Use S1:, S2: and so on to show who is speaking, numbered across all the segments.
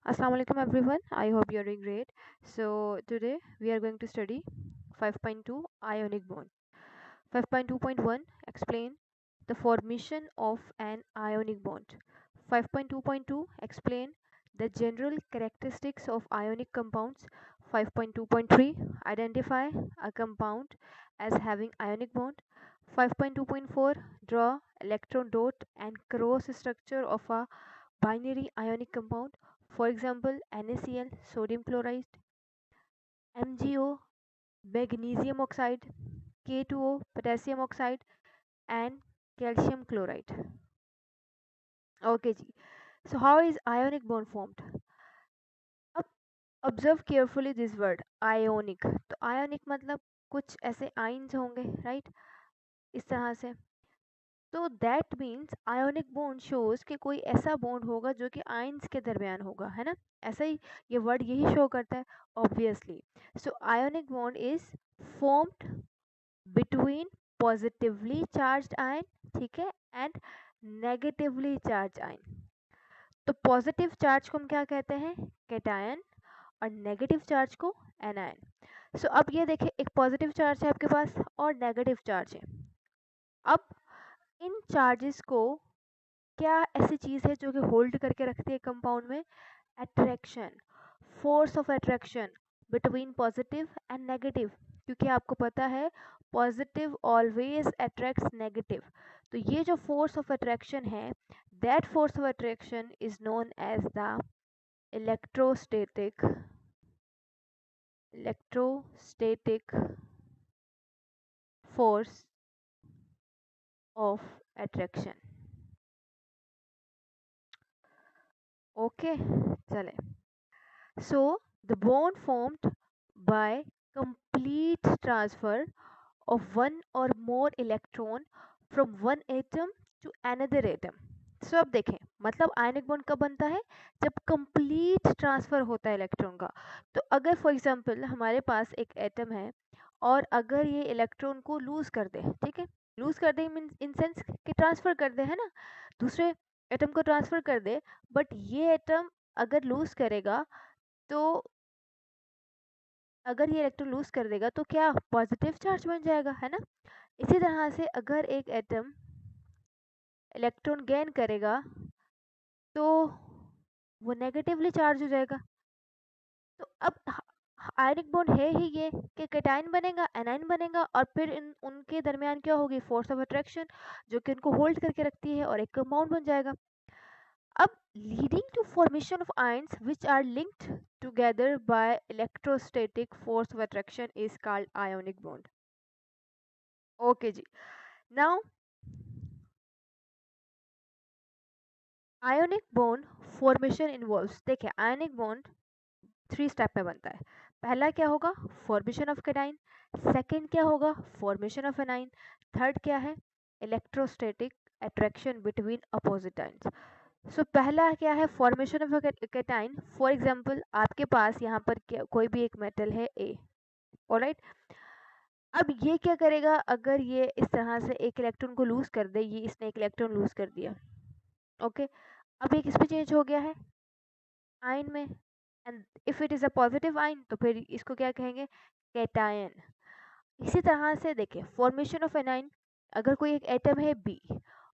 S1: Assalamu alaikum everyone. I hope you're doing great. So today we are going to study 5.2 ionic bond. 5.2.1 explain the formation of an ionic bond. 5.2.2 explain the general characteristics of ionic compounds. 5.2.3 identify a compound as having ionic bond. 5.2.4 draw electron dot and cross structure of a binary ionic compound, for example NaCl sodium chloride, MgO magnesium oxide, K2O potassium oxide and calcium chloride. Okay ji. So how is ionic bond formed? अब observe carefully this word ionic. तो ionic मतलब कुछ ऐसे ions होंगे, right, इस तरह से. तो that means ionic bond shows कि कोई ऐसा बॉन्ड होगा जो कि आयंस के दरमियान होगा, है ना. ऐसा ही ये वर्ड यही शो करता है obviously. So ionic bond is formed between positively charged ion, ठीक है, एंड नेगेटिवली चार्ज आयन. तो पॉजिटिव चार्ज को हम क्या कहते हैं, कैटायन, और नेगेटिव चार्ज को एनायन. सो अब ये देखिए, एक पॉजिटिव चार्ज है आपके पास और नेगेटिव चार्ज है. अब इन चार्जेस को क्या ऐसी चीज़ है जो कि होल्ड करके रखती है कंपाउंड में, attraction, force of attraction between positive and negative. क्योंकि आपको पता है पॉजिटिव ऑलवेज अट्रैक्ट्स नेगेटिव. तो ये जो फोर्स ऑफ अट्रैक्शन है, that force of attraction is known as the electrostatic force of attraction. Okay, चले. So the bond formed by complete transfer of one or more electron from one atom to another atom. So अब देखें, मतलब ionic bond कब बनता है, जब complete transfer होता है इलेक्ट्रॉन का. तो अगर फॉर एग्जांपल हमारे पास एक एटम है और अगर ये इलेक्ट्रॉन को लूज कर दे, ठीक है, लूज कर दे मीन्स इन सेंस कि ट्रांसफर कर दे, है ना, दूसरे एटम को ट्रांसफर कर दे. बट ये एटम अगर लूज करेगा, तो अगर ये इलेक्ट्रॉन लूज कर देगा तो क्या पॉजिटिव चार्ज बन जाएगा, है ना. इसी तरह से अगर एक एटम इलेक्ट्रॉन गेन करेगा तो वो नेगेटिवली चार्ज हो जाएगा. तो अब आयनिक बॉन्ड है ही ये कि कैटायन बनेगा, एनायन बनेगा, और फिर इन उनके दरमियान क्या होगी, फोर्स ऑफ अट्रैक्शन, जो कि उनको होल्ड करके रखती है और एक कंपाउंड बन जाएगा. अब leading to formation of ions which are linked together by electrostatic force of attraction is called ionic bond. Okay ji. Now ionic bond formation involves, देखिए ionic bond 3 स्टेप में बनता है. पहला क्या होगा, फॉर्मेशन ऑफ कैटाइन. सेकंड क्या होगा, formation of A9. Third क्या है, electrostatic attraction between opposite ions. So पहला क्या है, formation of cation. For example आपके पास यहाँ पर कोई भी एक मेटल है ए, ऑलराइट. अब ये क्या करेगा, अगर ये इस तरह से एक इलेक्ट्रॉन को लूज कर दे, ये इसने एक इलेक्ट्रॉन लूज कर दिया, ओके. अब ये किस पे चेंज हो गया है, आयन में. And if it is a positive ion तो फिर इसको क्या कहेंगे, कैटायन. इसी तरह से देखिए फॉर्मेशन ऑफ एनाइन, अगर कोई एक एटम है बी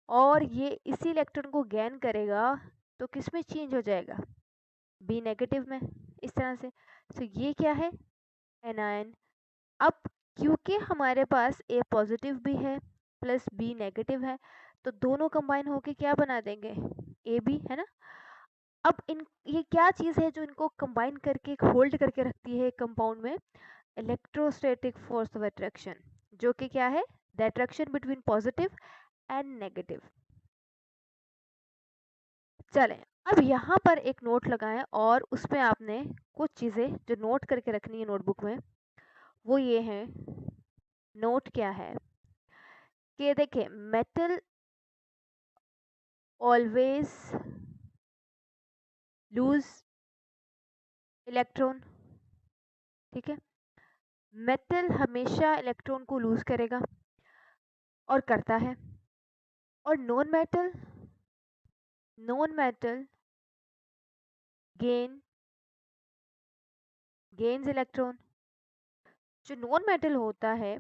S1: और ये इसी इलेक्ट्रॉन को गेन करेगा तो किस में चेंज हो जाएगा, बी नेगेटिव में, इस तरह से. तो ये क्या है, एनायन. अब क्योंकि हमारे पास ए पॉजिटिव भी है प्लस बी नेगेटिव है, तो दोनों कंबाइन होके क्या बना देंगे, ए बी, है ना. अब इन ये क्या चीज़ है जो इनको कंबाइन करके होल्ड करके रखती है कंपाउंड में, इलेक्ट्रोस्टैटिक फोर्स ऑफ अट्रैक्शन, जो कि क्या है, the attraction between positive and negative. चलें, अब यहाँ पर एक नोट लगाएं और उसमें आपने कुछ चीज़ें जो नोट करके रखनी है नोटबुक में, वो ये है. नोट क्या है कि देखिए मेटल ऑलवेज लूज इलेक्ट्रॉन, ठीक है, मेटल हमेशा इलेक्ट्रॉन को लूज करेगा और करता है. और non metal gain gains electron. जो नॉन मेटल होता है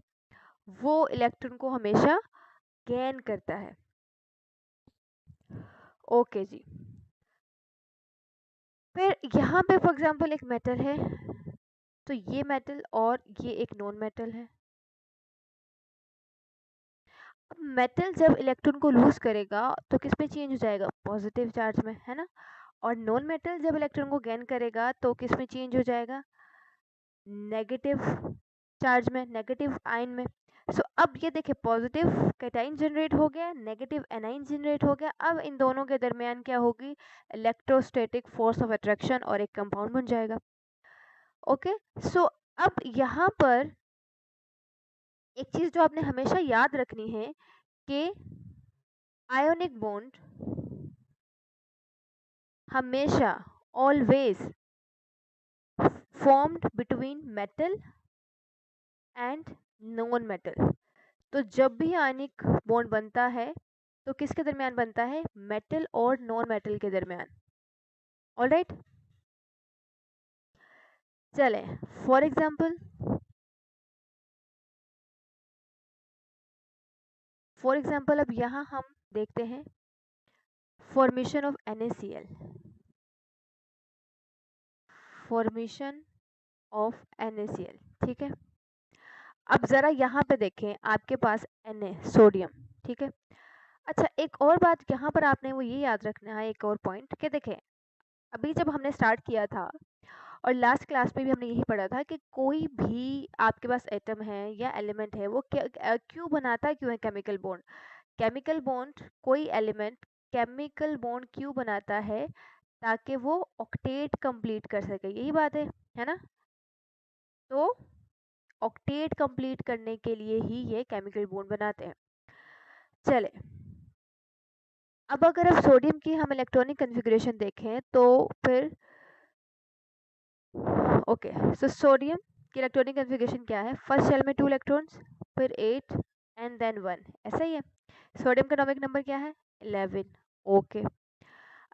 S1: वो इलेक्ट्रॉन को हमेशा गेन करता है। ओके जी। फिर यहाँ पे फॉर एग्जांपल एक मेटल है, तो ये मेटल और ये एक नॉन मेटल है। अब मेटल जब इलेक्ट्रॉन को लूज करेगा तो किस में चेंज हो जाएगा, पॉजिटिव चार्ज में, है ना। और नॉन मेटल जब इलेक्ट्रॉन को गेन करेगा तो किस में चेंज हो जाएगा, नेगेटिव चार्ज में, नेगेटिव आयन में। सो अब ये देखिए पॉजिटिव कैटाइन जनरेट हो गया, नेगेटिव एनाइन जनरेट हो गया। अब इन दोनों के दरमियान क्या होगी, इलेक्ट्रोस्टैटिक फोर्स ऑफ अट्रैक्शन और एक कंपाउंड बन जाएगा। ओके सो अब यहाँ पर एक चीज जो आपने हमेशा याद रखनी है कि आयोनिक बॉन्ड हमेशा always formed between metal and non metal. तो जब भी आयनिक बॉन्ड बनता है तो किसके दरमियान बनता है, मेटल और नॉन मेटल के दरमियान। ऑलराइट चले फॉर एग्जांपल, अब यहाँ हम देखते हैं formation of NaCl, formation of NaCl। ठीक है, अब जरा यहाँ पे देखें आपके पास Na सोडियम, ठीक है। अच्छा एक और बात यहाँ पर आपने वो ये याद रखना है, एक और पॉइंट कि देखें अभी जब हमने स्टार्ट किया था और लास्ट क्लास में भी हमने यही पढ़ा था कि कोई भी आपके पास एटम है या एलिमेंट है वो क्यों बनाता है, क्यों है केमिकल बॉन्ड। केमिकल बॉन्ड कोई एलिमेंट केमिकल बॉन्ड क्यों बनाता है, ताकि वो ऑक्टेट कंप्लीट कर सके, यही बात है ना। तो ऑक्टेट कंप्लीट करने के लिए ही ये केमिकल बॉन्ड बनाते हैं। चले अब अगर अब सोडियम की हम इलेक्ट्रॉनिक कन्फिग्रेशन देखें तो फिर ओके सो सोडियम की इलेक्ट्रॉनिक कन्फिग्रेशन क्या है, फर्स्ट शेल में 2 इलेक्ट्रॉन्स, फिर 8 एंड देन 1, ऐसा ही है। सोडियम का एटॉमिक नंबर क्या है, 11। ओके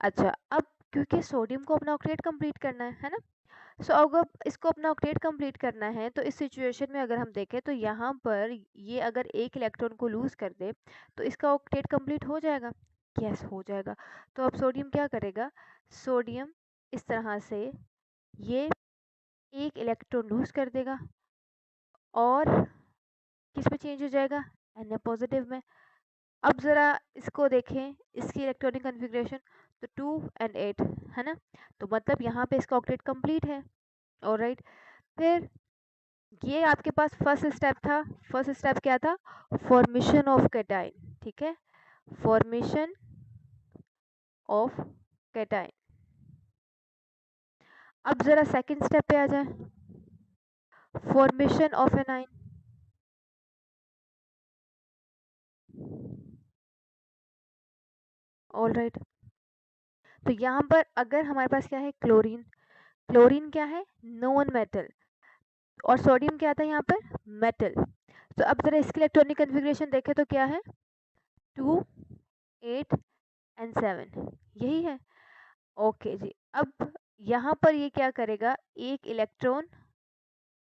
S1: अच्छा अब क्योंकि सोडियम को अपना ऑक्टेट कंप्लीट करना है ना। सो अगर इसको अपना ऑक्टेट कंप्लीट करना है तो इस सिचुएशन में अगर हम देखें तो यहाँ पर ये अगर एक इलेक्ट्रॉन को लूज कर दे तो इसका ऑक्टेट कंप्लीट हो जाएगा, यस हो जाएगा। तो अब सोडियम क्या करेगा, सोडियम इस तरह से ये एक इलेक्ट्रॉन लूज कर देगा और किस में चेंज हो जाएगा, Na पॉजिटिव में। अब ज़रा इसको देखें इसकी इलेक्ट्रॉनिक कन्फिग्रेशन, तो 2 एंड 8 है ना, तो मतलब यहाँ पे इसका ऑक्टेट कंप्लीट है। ऑलराइट फिर ये आपके पास फर्स्ट स्टेप था, फर्स्ट स्टेप क्या था, फॉर्मेशन ऑफ कैटाइन, ठीक है, फॉर्मेशन ऑफ कैटाइन। अब ज़रा सेकंड स्टेप पे आ जाए, फॉर्मेशन ऑफ एनाइन। ऑलराइट तो यहाँ पर अगर हमारे पास क्या है, क्लोरीन, क्लोरीन क्या है, नॉन मेटल, और सोडियम क्या था यहाँ पर, मेटल। तो अब जरा इसकी इलेक्ट्रॉनिक कन्फिग्रेशन देखें तो क्या है, 2 8 एंड 7, यही है। ओके जी अब यहाँ पर ये क्या करेगा, एक इलेक्ट्रॉन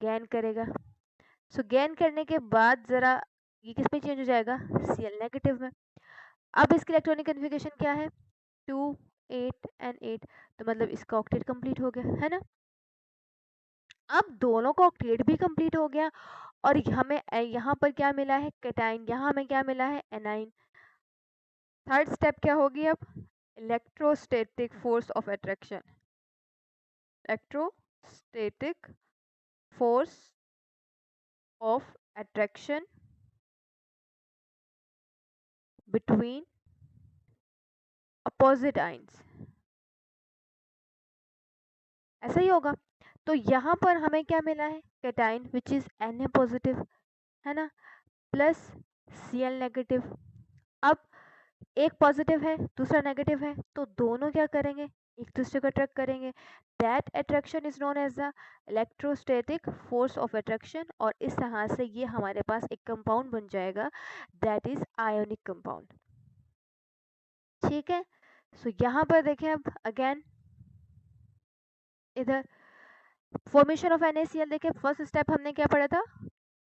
S1: गैन करेगा। सो गैन करने के बाद जरा ये किस में चेंज हो जाएगा, Cl नेगेटिव में। अब इसकी इलेक्ट्रॉनिक कन्फिग्रेशन क्या है, 2 8 एंड 8, तो मतलब इसका ऑक्टेट कंप्लीट हो गया है ना। अब दोनों का ऑक्टेट भी कंप्लीट हो गया और हमें यहाँ पर क्या मिला है, कैटाइन, यहाँ हमें क्या मिला है, एनाइन। थर्ड स्टेप क्या होगी अब, electrostatic force of attraction, electrostatic force of attraction between opposite ions, ऐसा ही होगा। तो यहाँ पर हमें क्या मिला है, cation which is Na positive, है ना, प्लस Cl नेगेटिव। अब एक पॉजिटिव है दूसरा नेगेटिव है तो दोनों क्या करेंगे, एक दूसरे को अट्रैक्ट करेंगे। That attraction is known as the electrostatic force of attraction, और इस तरह से ये हमारे पास एक कंपाउंड बन जाएगा, दैट इज आयोनिक कंपाउंड। ठीक है सो यहाँ पर देखें अब अगेन इधर फॉर्मेशन ऑफ NaCl देखिए फर्स्ट स्टेप हमने क्या पढ़ा था,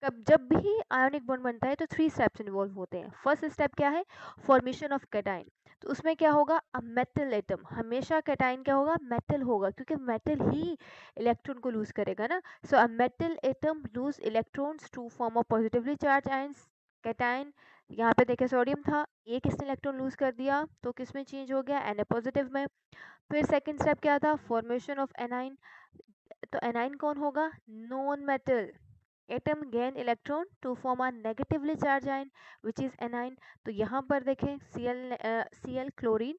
S1: कब जब भी आयोनिक बॉन्ड बनता है तो 3 स्टेप्स इन्वॉल्व होते हैं। फर्स्ट स्टेप क्या है, फॉर्मेशन ऑफ कैटायन। तो उसमें क्या होगा, अ मेटल एटम, हमेशा कैटायन क्या होगा, मेटल होगा, क्योंकि मेटल ही इलेक्ट्रॉन को लूज करेगा ना। So a metal atom lose electrons to form a positively charged ions cation. यहाँ पे देखिए सोडियम था, एक इसने इलेक्ट्रॉन लूज कर दिया तो किस में चेंज हो गया, Na पॉजिटिव में। फिर सेकंड स्टेप क्या था, फॉर्मेशन ऑफ एनाइन। तो एनाइन कौन होगा, non metal atom gain electron to form a negatively charged ion which is anion. तो यहाँ पर देखें Cl chlorine,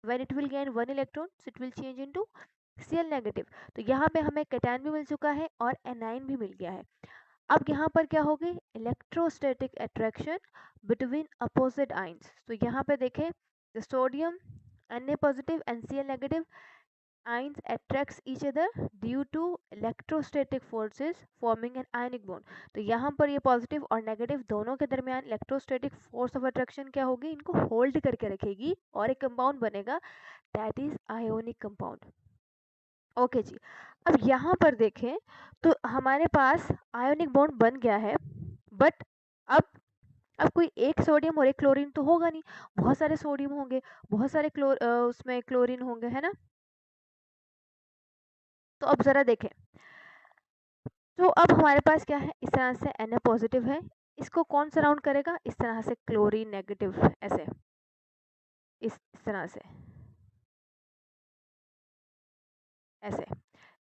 S1: when it will gain one electron so it will change into Cl negative. तो यहाँ पे हमें कैटायन भी मिल चुका है और एनाइन भी मिल गया है। अब यहाँ पर क्या होगी, electrostatic attraction between opposite ions. तो यहाँ पे देखें the sodium Na positive and Cl negative ions attracts each other due to electrostatic forces forming an ionic bond। तो यहाँ पर ये पॉजिटिव और नेगेटिव दोनों के दरमियान इलेक्ट्रोस्टैटिक फोर्स ऑफ अट्रैक्शन क्या होगी, इनको होल्ड करके रखेगी और एक कंपाउंड बनेगा, that is ionic compound. Okay जी, अब यहाँ पर देखें तो हमारे पास आयोनिक बॉन्ड बन गया है, बट अब अब कोई एक सोडियम और एक क्लोरीन तो होगा नहीं, बहुत सारे सोडियम होंगे, बहुत सारे उसमें क्लोरीन होंगे, है ना। तो अब जरा देखें, तो अब हमारे पास क्या है, इस तरह से Na पॉजिटिव है, इसको कौन सराउंड करेगा, इस तरह से क्लोरीन नेगेटिव, ऐसे इस तरह से ऐसे।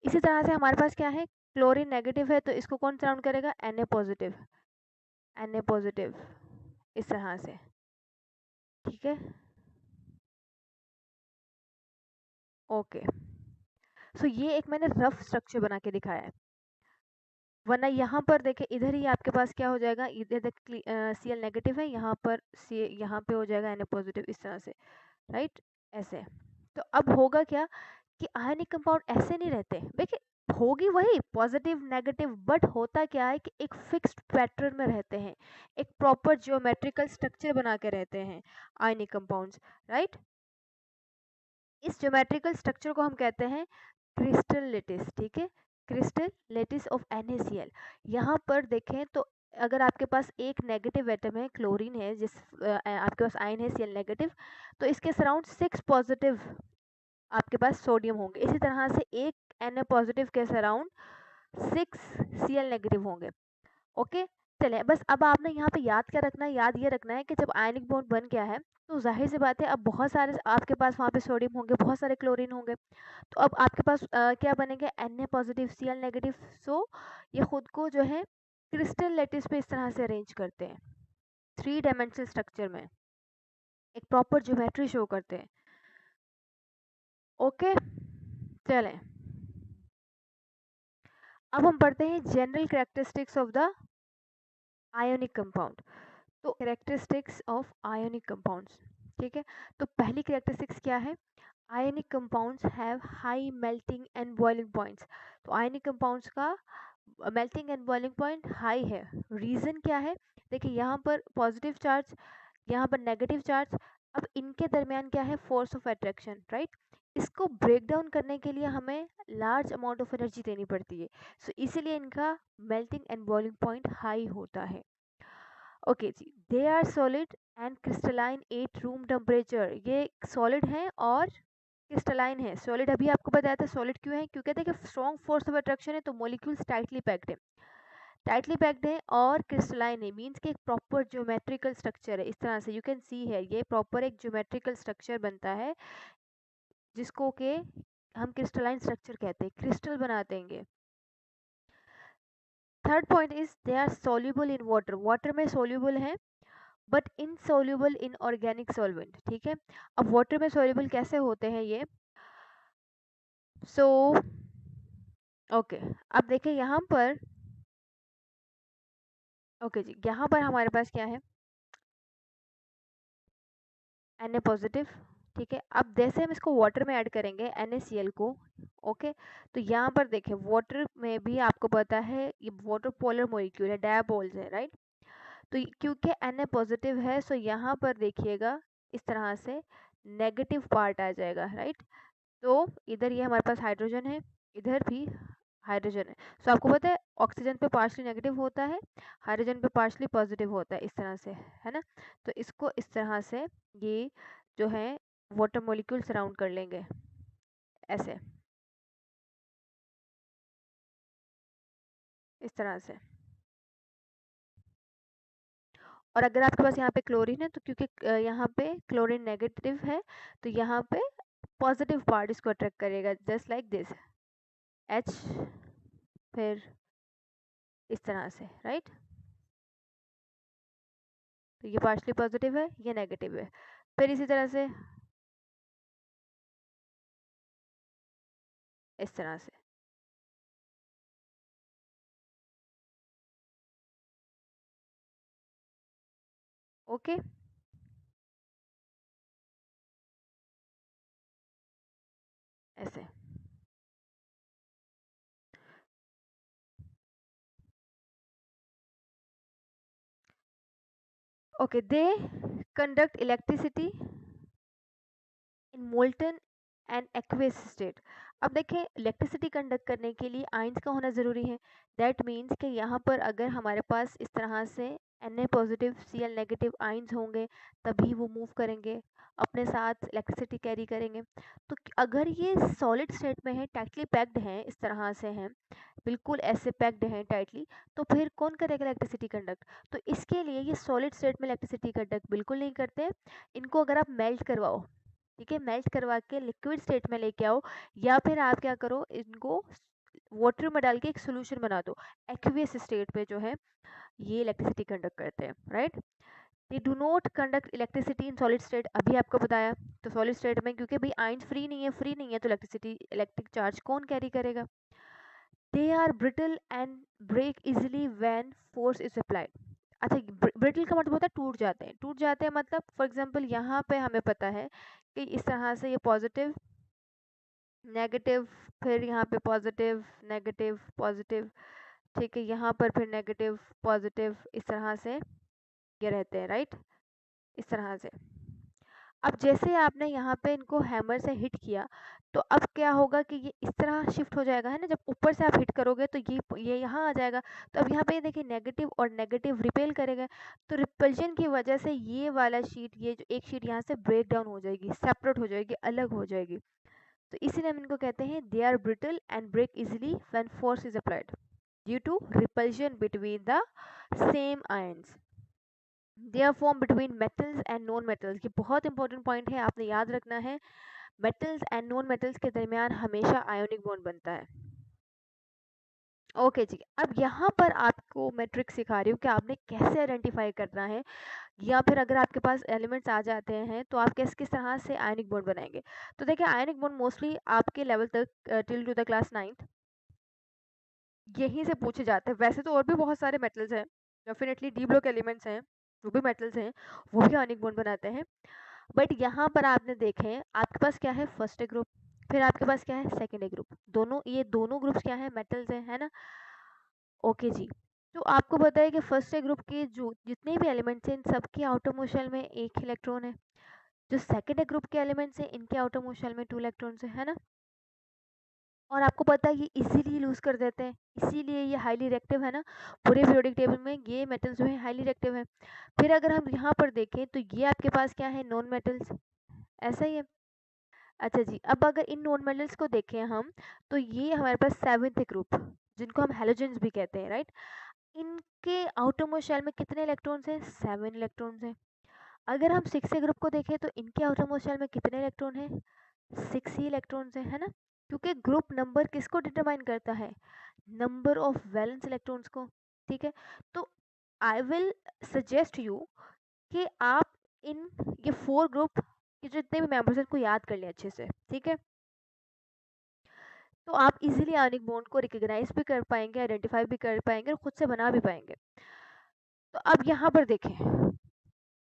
S1: इसी तरह से हमारे पास क्या है, क्लोरीन नेगेटिव है तो इसको कौन सराउंड करेगा, Na पॉजिटिव इस तरह से, ठीक है। ओके, सो ये एक मैंने रफ स्ट्रक्चर बना के दिखाया है, वरना यहाँ पर देखें इधर ही आपके पास क्या हो जाएगा, इधर देख Cl नेगेटिव है, यहाँ पर यहाँ पे हो जाएगा Na पॉजिटिव इस तरह से, राइट, ऐसे। तो अब होगा क्या कि आयनिक कंपाउंड ऐसे नहीं रहते, देखिए होगी वही पॉजिटिव नेगेटिव, बट होता क्या है कि एक फिक्स्ड पैटर्न में रहते हैं, एक प्रॉपर ज्योमेट्रिकल स्ट्रक्चर बना के रहते हैं आयनिक कंपाउंड्स, राइट। इस ज्योमेट्रिकल स्ट्रक्चर को हम कहते हैं क्रिस्टल लेटिस, ठीक है, क्रिस्टल लेटिस ऑफ NaCl। यहाँ पर देखें तो अगर आपके पास एक नेगेटिव एटम है, क्लोरीन है, आपके पास आयन है Cl नेगेटिव, तो इसके सराउंड 6 पॉजिटिव आपके पास सोडियम होंगे। इसी तरह से एक Na पॉजिटिव के सराउंड 6 Cl नेगेटिव होंगे। ओके, चले बस अब आपने यहाँ पे याद क्या रखना है, याद ये रखना है कि जब आयनिक बॉन्ड बन गया है तो जाहिर सी बात है अब बहुत सारे आपके पास वहाँ पे सोडियम होंगे, बहुत सारे क्लोरीन होंगे, तो अब आपके पास क्या बनेंगे, Na पॉजिटिव Cl नेगेटिव। सो ये खुद को जो है क्रिस्टल लेटिस पे इस तरह से अरेंज करते हैं, 3 डायमेंशनल स्ट्रक्चर में एक प्रॉपर ज्योमेट्री शो करते हैं। ओके, चलें अब हम पढ़ते हैं general characteristics of the ionic compound. तो कैरेक्टरिस्टिक्स ऑफ आयोनिक कंपाउंड्स, ठीक है। तो पहली कैरेक्टरिस्टिक्स क्या है, ionic compounds have high melting and boiling points. तो आयोनिक कंपाउंड्स का melting and boiling point high है। रीज़न क्या है, देखिए यहाँ पर पॉजिटिव चार्ज, यहाँ पर नेगेटिव चार्ज, अब इनके दरमियान क्या है, फोर्स ऑफ अट्रैक्शन, राइट। इसको ब्रेक डाउन करने के लिए हमें लार्ज अमाउंट ऑफ एनर्जी देनी पड़ती है, सो इसीलिए इनका melting and boiling point high होता है। ओके जी, they are solid and crystalline at room temperature. ये सॉलिड है और क्रिस्टलाइन है। सॉलिड अभी आपको बताया था, सॉलिड क्यों है, क्योंकि देखिए स्ट्रॉन्ग फोर्स ऑफ अट्रैक्शन है तो मॉलिक्यूल्स टाइटली पैक्ड है, टाइटली पैक्ड है, और क्रिस्टलाइन है, मीन्स कि एक प्रॉपर ज्योमेट्रिकल स्ट्रक्चर है। इस तरह से यू कैन सी है, ये प्रॉपर एक ज्योमेट्रिकल स्ट्रक्चर बनता है जिसको के हम क्रिस्टलाइन स्ट्रक्चर कहते हैं, क्रिस्टल बना देंगे। Third point is they are soluble in water, water में सोल्यूबल है but insoluble in organic solvent, ठीक है। अब वाटर में सोल्यूबल कैसे होते हैं ये, सो ओके, अब देखें यहाँ पर, ओके जी, यहाँ पर हमारे पास क्या है, Na पॉजिटिव, ठीक है। अब जैसे हम इसको वाटर में ऐड करेंगे NaCl को, ओके, तो यहाँ पर देखें वाटर में भी आपको पता है ये वाटर पोलर मॉलिक्यूल है, डायपोल्स है, राइट। तो क्योंकि Na पॉजिटिव है सो यहाँ पर देखिएगा इस तरह से नेगेटिव पार्ट आ जाएगा, राइट। तो इधर ये हमारे पास हाइड्रोजन है, इधर भी हाइड्रोजन है। सो आपको पता है ऑक्सीजन पे पार्शली नेगेटिव होता है, हाइड्रोजन पे पार्शली पॉजिटिव होता है, इस तरह से, है ना। तो इसको इस तरह से ये जो है वाटर मॉलिक्यूल सराउंड कर लेंगे ऐसे, इस तरह से। और अगर आपके पास यहाँ पे क्लोरीन है तो क्योंकि यहाँ पे क्लोरीन नेगेटिव है तो यहाँ पे पॉजिटिव पार्ट इसको अट्रैक्ट करेगा, जस्ट लाइक दिस H, फिर इस तरह से, राइट। तो ये पार्शली पॉजिटिव है, ये नेगेटिव है, फिर इसी तरह से इस तरह से। ओके, ऐसे। Okay, they conduct electricity in molten and aqueous state. अब देखें, इलेक्ट्रिसिटी कंडक्ट करने के लिए आयंस का होना ज़रूरी है। दैट मीन्स कि यहाँ पर अगर हमारे पास इस तरह से Na positive Cl negative ions होंगे तभी वो मूव करेंगे, अपने साथ इलेक्ट्रिसिटी कैरी करेंगे। तो अगर ये सॉलिड स्टेट में है, टाइटली पैक्ड हैं, इस तरह से हैं, बिल्कुल ऐसे पैक्ड हैं टाइटली, तो फिर कौन करेगा इलेक्ट्रिसिटी कंडक्ट? तो इसके लिए ये सॉलिड स्टेट में इलेक्ट्रिसिटी कंडक्ट बिल्कुल नहीं करते। इनको अगर आप मेल्ट करवाओ, ठीक है, मेल्ट करवा के लिक्विड स्टेट में लेके आओ, या फिर आप क्या करो, इनको वाटर में डाल के एक सोल्यूशन बना दो, एक्वियस स्टेट पे जो है ये इलेक्ट्रिसिटी कंडक्ट करते हैं, right. They do not conduct electricity in solid state, अभी आपको बताया। तो सॉलिड स्टेट में क्योंकि भाई आयंस फ्री नहीं है तो इलेक्ट्रिसिटी इलेक्ट्रिक चार्ज कौन कैरी करेगा। They are brittle and break easily when force is applied. अच्छा, ब्रिटल का मतलब होता है टूट जाते हैं मतलब फॉर एग्जांपल यहाँ पे हमें पता है कि इस तरह से ये पॉजिटिव नेगेटिव, फिर यहाँ पे पॉजिटिव नेगेटिव पॉजिटिव, ठीक है, यहाँ पर फिर नेगेटिव पॉजिटिव, इस तरह से ये रहते हैं, राइट, इस तरह से। अब जैसे आपने यहाँ पे इनको हैमर से हिट किया तो अब क्या होगा कि ये इस तरह शिफ्ट हो जाएगा, है ना। जब ऊपर से आप हिट करोगे तो ये यहाँ आ जाएगा। तो अब यहाँ पे देखिए नेगेटिव और नेगेटिव रिपेल करेगा, तो रिपल्जन की वजह से ये वाला शीट, ये जो एक शीट यहाँ से ब्रेक डाउन हो जाएगी, सेपरेट हो जाएगी, अलग हो जाएगी। तो इसीलिए हम इनको कहते हैं they are brittle and break easily when force is applied due to repulsion between the same ions. They are form between metals and non metals. ये बहुत इंपॉर्टेंट पॉइंट है, आपने याद रखना है। मेटल्स एंड नॉन मेटल्स के दरमियान हमेशा आयोनिक बॉन्ड बनता है। ओके जी, अब यहाँ पर आपको मैं ट्रिक सिखा रही हूँ कि आपने कैसे आइडेंटिफाई करना है, या फिर अगर आपके पास एलिमेंट्स आ जाते हैं तो आप किस किस तरह से आयनिक बॉन्ड बनाएंगे। तो देखिए, आयनिक बॉन्ड मोस्टली आपके लेवल तक till two the class 9th यहीं से पूछे जाते हैं। वैसे तो और भी बहुत सारे मेटल्स हैं, डेफिनेटली डी ब्लॉक एलिमेंट्स हैं, जो भी मेटल्स हैं वो भी आयनिक बॉन्ड बनाते हैं। बट यहाँ पर आपने देखें, आपके पास क्या है, फर्स्ट ग्रुप, फिर आपके पास क्या है, सेकेंड ग्रुप। दोनों, ये दोनों ग्रुप्स क्या है, मेटल्स हैं, है ना। ओके जी, तो आपको पता है कि फर्स्ट ग्रुप के जो जितने भी एलिमेंट्स हैं इन सबके आउटर मोस्ट शेल में एक इलेक्ट्रॉन है। जो सेकेंड ग्रुप के एलिमेंट्स हैं इनके आउटर मोस्ट शेल में 2 इलेक्ट्रॉन्स है ना। और आपको पता है ये इजीली लूज कर देते हैं, इसीलिए ये हाईली रिएक्टिव है ना। पूरे पीरियोडिक टेबल में ये मेटल्स जो है हाईली रिएक्टिव है। फिर अगर हम यहाँ पर देखें तो ये आपके पास क्या है, नॉन मेटल्स, ऐसा ही है। अच्छा जी, अब अगर इन नॉन मेटल्स को देखें हम, तो ये हमारे पास सेवेंथ ग्रुप, जिनको हम हैलोजेंस भी कहते हैं, राइट। इनके आउटर मोस्ट शेल में कितने इलेक्ट्रॉन्स हैं, 7 इलेक्ट्रॉन्स हैं। अगर हम सिक्स ग्रुप को देखें तो इनके आउटर मोस्ट शेल में कितने इलेक्ट्रॉन हैं, 6 ही इलेक्ट्रॉन्स हैं, है ना। क्योंकि ग्रुप नंबर किसको डिटरमाइन करता है, नंबर ऑफ वैलेंस इलेक्ट्रॉन्स को, ठीक है। तो आई विल सजेस्ट यू कि आप इन ये 4 ग्रुप के जितने भी मेंबर्स हैं इनको याद कर लें अच्छे से, ठीक है। तो आप इजीली आयनिक बॉन्ड को रिकॉग्नाइज भी कर पाएंगे, आइडेंटिफाई भी कर पाएंगे और खुद से बना भी पाएंगे। तो अब यहाँ पर देखें,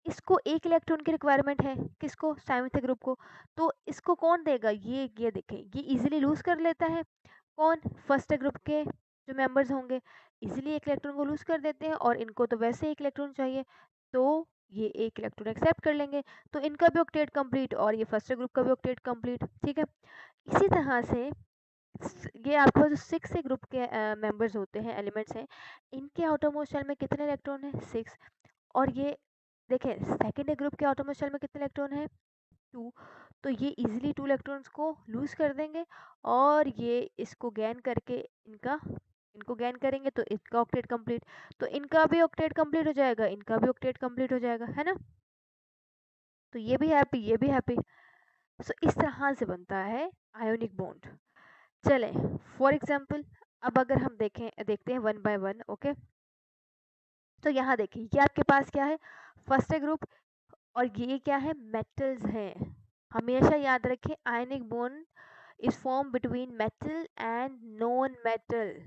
S1: इसको एक इलेक्ट्रॉन की रिक्वायरमेंट है, किसको, सेवेंथ ग्रुप को। तो इसको कौन देगा, ये देखें, ये इजीली लूज कर लेता है, कौन, फर्स्ट ग्रुप के जो मेंबर्स होंगे इजीली एक इलेक्ट्रॉन को लूज कर देते हैं, और इनको तो वैसे एक इलेक्ट्रॉन चाहिए, तो ये एक इलेक्ट्रॉन एक्सेप्ट कर लेंगे। तो इनका भी ऑक्टेट कंप्लीट और ये फर्स्ट ग्रुप का भी ऑक्टेट कंप्लीट, ठीक है। इसी तरह से ये आपके पास जो 6 ग्रुप के मेंबर्स होते हैं, एलिमेंट्स हैं, इनके आउटरमोस्ट शेल में कितने इलेक्ट्रॉन है? 6। और ये देखें सेकेंड ग्रुप के आउटरमोस्ट शेल में कितने इलेक्ट्रॉन है? 2। तो ये इजीली 2 इलेक्ट्रॉन्स को लूज कर देंगे और ये इसको गेन करके इनको गेन करेंगे तो इसका ऑक्टेट कंप्लीट, तो इनका भी ऑक्टेट कंप्लीट हो जाएगा, इनका भी ऑक्टेट कंप्लीट हो जाएगा, है ना? तो ये भी हैप्पी, ये भी हैप्पी। सो इस तरह से बनता है आयोनिक बॉन्ड। चले फॉर एग्जाम्पल अब अगर हम देखते हैं वन बाय वन। ओके, तो यहाँ देखिए ये आपके पास क्या है? फर्स्ट ग्रुप, और ये क्या है? मेटल्स हैं। हमेशा याद रखें ionic bond is form between metal and non metal.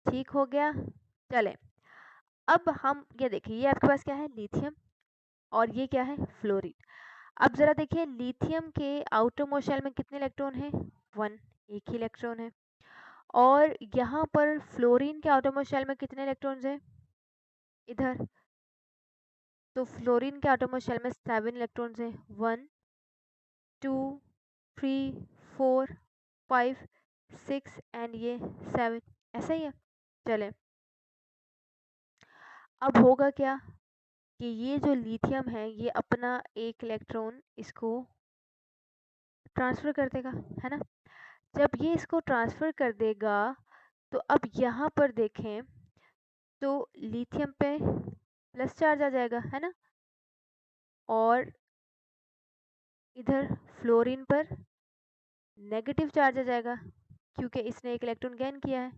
S1: ठीक हो गया? चले अब हम ये देखिए ये आपके पास क्या है? लिथियम, और ये क्या है? फ्लोरीन। अब जरा देखिए लिथियम के आउटर मोस्ट शेल में कितने इलेक्ट्रॉन है? 1, एक ही इलेक्ट्रॉन है। और यहाँ पर फ्लोरीन के आउटर मोस्ट शेल में कितने इलेक्ट्रॉन्स हैं? इधर, तो फ्लोरीन के आउटर मोस्ट शेल में 7 इलेक्ट्रॉन्स हैं। 1 2 3 4 5 6 एंड ये 7, ऐसा ही है। चले अब होगा क्या कि ये जो लिथियम है ये अपना एक इलेक्ट्रॉन इसको ट्रांसफर कर देगा, है ना? जब ये इसको ट्रांसफर कर देगा तो अब यहाँ पर देखें तो लिथियम पे प्लस चार्ज आ जाएगा, है ना? और इधर फ्लोरीन पर नेगेटिव चार्ज आ जाएगा क्योंकि इसने एक इलेक्ट्रॉन गेन किया है,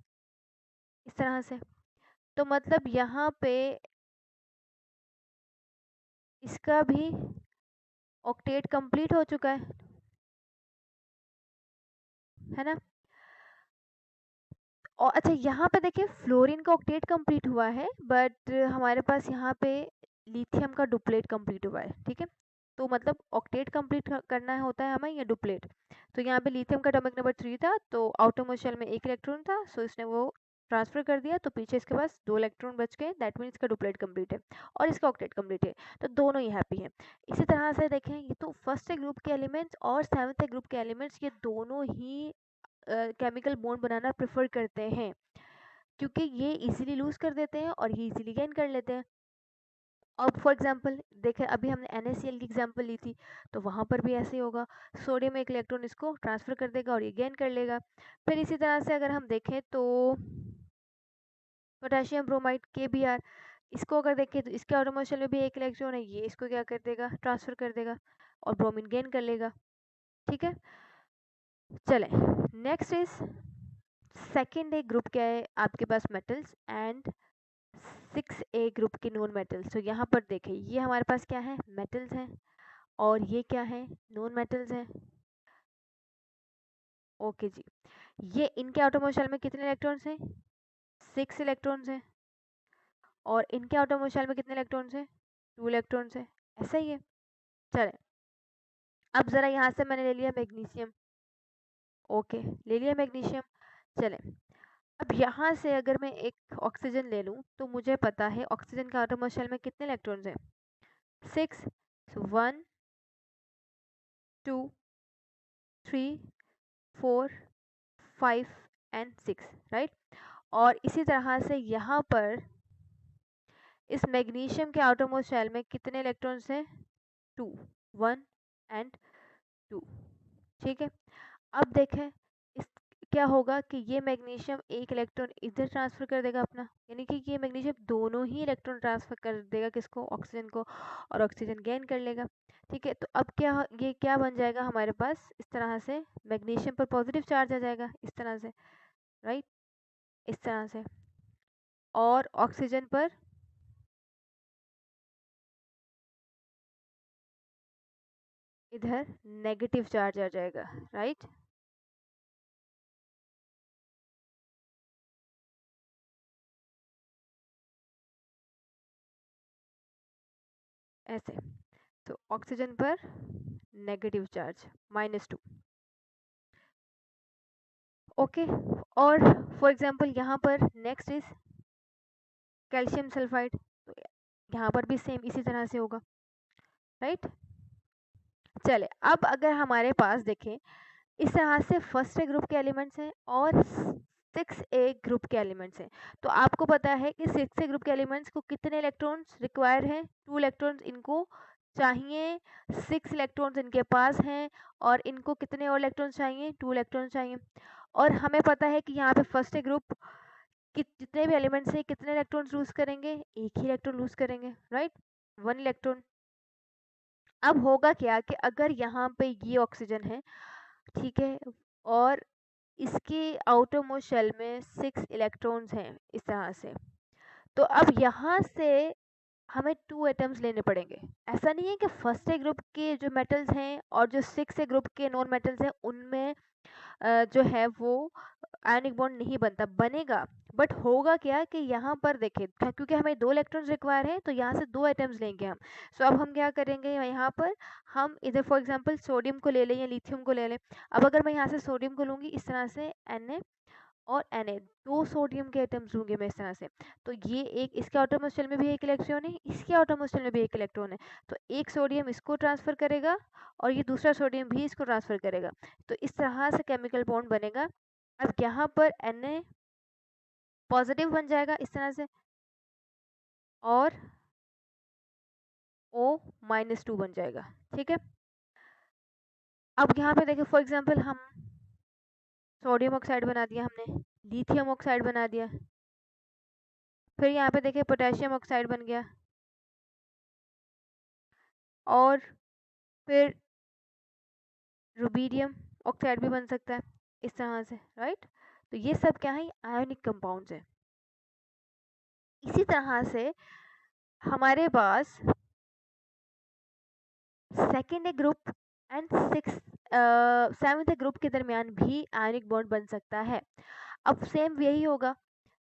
S1: इस तरह से। तो मतलब यहाँ पे इसका भी ऑक्टेट कंप्लीट हो चुका है ना? और अच्छा यहाँ पे देखिए फ्लोरीन का ऑक्टेट कंप्लीट हुआ है, बट हमारे पास यहाँ पे लिथियम का डुप्लेट कंप्लीट हुआ है, ठीक है? तो मतलब ऑक्टेट कंप्लीट करना होता है हमें या डुप्लेट। तो यहाँ पे लिथियम का एटॉमिक नंबर 3 था, तो आउटर मोस्ट शेल में एक इलेक्ट्रॉन था, सो इसने वो ट्रांसफर कर दिया, तो पीछे इसके पास 2 इलेक्ट्रॉन बच गए, दैट मीन्स इसका डुप्लेट कंप्लीट है और इसका ऑक्टेट कंप्लीट है, तो दोनों ही हैप्पी हैं। इसी तरह से देखें ये तो फर्स्ट ग्रुप के एलिमेंट्स और सेवन्थ ग्रुप के एलिमेंट्स ये दोनों ही केमिकल बॉन्ड बनाना प्रेफर करते हैं क्योंकि ये इजीली लूज कर देते हैं और ये इजीली गेन कर लेते हैं। अब फॉर एग्जांपल देखें अभी हमने NaCl की एग्जांपल ली थी, तो वहाँ पर भी ऐसे ही होगा, सोडियम एक इलेक्ट्रॉन इसको ट्रांसफर कर देगा और ये गेन कर लेगा। फिर इसी तरह से अगर हम देखें तो पोटेशियम ब्रोमाइड KBr, इसको अगर देखें तो इसके आउटर मोस्ट शेल में भी एक इलेक्ट्रॉन है, ये इसको क्या कर देगा? ट्रांसफर कर देगा और ब्रोमीन गेन कर लेगा, ठीक है? चले next is second A group क्या है आपके पास? मेटल्स एंड 6A ग्रुप के नॉन मेटल्स। तो यहाँ पर देखें ये हमारे पास क्या है? मेटल्स हैं और ये क्या है? नॉन मेटल्स हैं। ओके जी, ये इनके आउटर मोस्ट शेल में कितने इलेक्ट्रॉन्स हैं? 6 इलेक्ट्रॉन्स हैं। और इनके आउटर मोस्ट शेल में कितने इलेक्ट्रॉन्स हैं? 2 इलेक्ट्रॉन्स हैं, ऐसा ही है। चले अब जरा यहाँ से मैंने ले लिया मैग्नीशियम। ओके, ले लिया मैग्नीशियम। चले अब यहाँ से अगर मैं एक ऑक्सीजन ले लूँ तो मुझे पता है ऑक्सीजन के आउटर मोस्ट शेल में कितने इलेक्ट्रॉन्स हैं? 6। so 1 2 3 4 5 and 6, right? और इसी तरह से यहाँ पर इस मैग्नीशियम के आउटर मोस्ट शेल में कितने इलेक्ट्रॉन्स हैं? 2, 1 एंड 2, ठीक है? अब देखें इस क्या होगा कि ये मैग्नीशियम एक इलेक्ट्रॉन इधर ट्रांसफर कर देगा अपना, यानी कि ये मैग्नीशियम दोनों ही इलेक्ट्रॉन ट्रांसफर कर देगा, किसको? ऑक्सीजन को, और ऑक्सीजन गेन कर लेगा, ठीक है? तो अब क्या ये क्या बन जाएगा हमारे पास? इस तरह से मैग्नीशियम पर पॉजिटिव चार्ज आ जाएगा, इस तरह से, राइट? इस तरह से। और ऑक्सीजन पर इधर नेगेटिव चार्ज आ जाएगा, राइट? ऐसे, तो ऑक्सीजन पर नेगेटिव चार्ज -2। ओके, और फॉर एग्जांपल यहाँ पर नेक्स्ट इज कैल्शियम सल्फाइड, तो यहाँ पर भी सेम इसी तरह से होगा, राइट? चले अब अगर हमारे पास देखें इस तरह से फर्स्ट ए ग्रुप के एलिमेंट्स हैं और 6a ग्रुप के एलिमेंट्स हैं। तो आपको पता है कि 6a ग्रुप के एलिमेंट्स को कितने इलेक्ट्रॉन्स रिक्वायर हैं, 2 इलेक्ट्रॉन्स इनको चाहिए, 6 इलेक्ट्रॉन्स इनके पास हैं और इनको कितने और इलेक्ट्रॉन्स चाहिए, 2 इलेक्ट्रॉन्स चाहिए। और हमें पता है कि यहाँ पे फर्स्ट ए ग्रुप कि जितने भी एलिमेंट्स हैं कितने इलेक्ट्रॉन्स लूज करेंगे, एक ही इलेक्ट्रॉन लूज करेंगे, राइट, 1 इलेक्ट्रॉन। अब होगा क्या कि अगर यहाँ पे ये ऑक्सीजन है, ठीक है, और इसके आउटर मोस्ट शेल में 6 इलेक्ट्रॉन्स हैं इस तरह से, तो अब यहाँ से हमें 2 एटम्स लेने पड़ेंगे। ऐसा नहीं है कि फर्स्ट ए ग्रुप के जो मेटल्स हैं और जो 6 ए ग्रुप के नॉन मेटल्स हैं उनमें जो है वो आयनिक बॉन्ड नहीं बनता, बनेगा, बट होगा क्या कि यहाँ पर देखें क्योंकि हमें 2 इलेक्ट्रॉन्स रिक्वायर है तो यहाँ से 2 एटम्स लेंगे हम। सो अब हम क्या करेंगे, यहाँ पर हम इधर फॉर एग्जांपल सोडियम को ले लें या लिथियम को ले लें। अब अगर मैं यहाँ से सोडियम को लूँगी इस तरह से Na और Na, 2 सोडियम के एटम्स लूँगी मैं इस तरह से, तो ये एक इसके आउटर मोस्ट शेल में भी एक इलेक्ट्रॉन है, इसके आउटर मोस्ट शेल में भी एक इलेक्ट्रॉन है, तो एक सोडियम इसको ट्रांसफर करेगा और ये दूसरा सोडियम भी इसको ट्रांसफर करेगा, तो इस तरह से केमिकल बॉन्ड बनेगा। अब यहाँ पर Na पॉजिटिव बन जाएगा इस तरह से और O-2 बन जाएगा, ठीक है। अब यहाँ पे देखिए फॉर एग्जांपल हम सोडियम ऑक्साइड बना दिया हमने, लिथियम ऑक्साइड बना दिया, फिर यहाँ पे देखिए पोटेशियम ऑक्साइड बन गया और फिर रुबीडियम ऑक्साइड भी बन सकता है इस तरह से, राइट। तो ये सब क्या है, आयोनिक कंपाउंड्स है। इसी तरह से हमारे पास second A group and seventh group के दरमियान भी आयनिक बॉन्ड बन सकता है। अब सेम यही होगा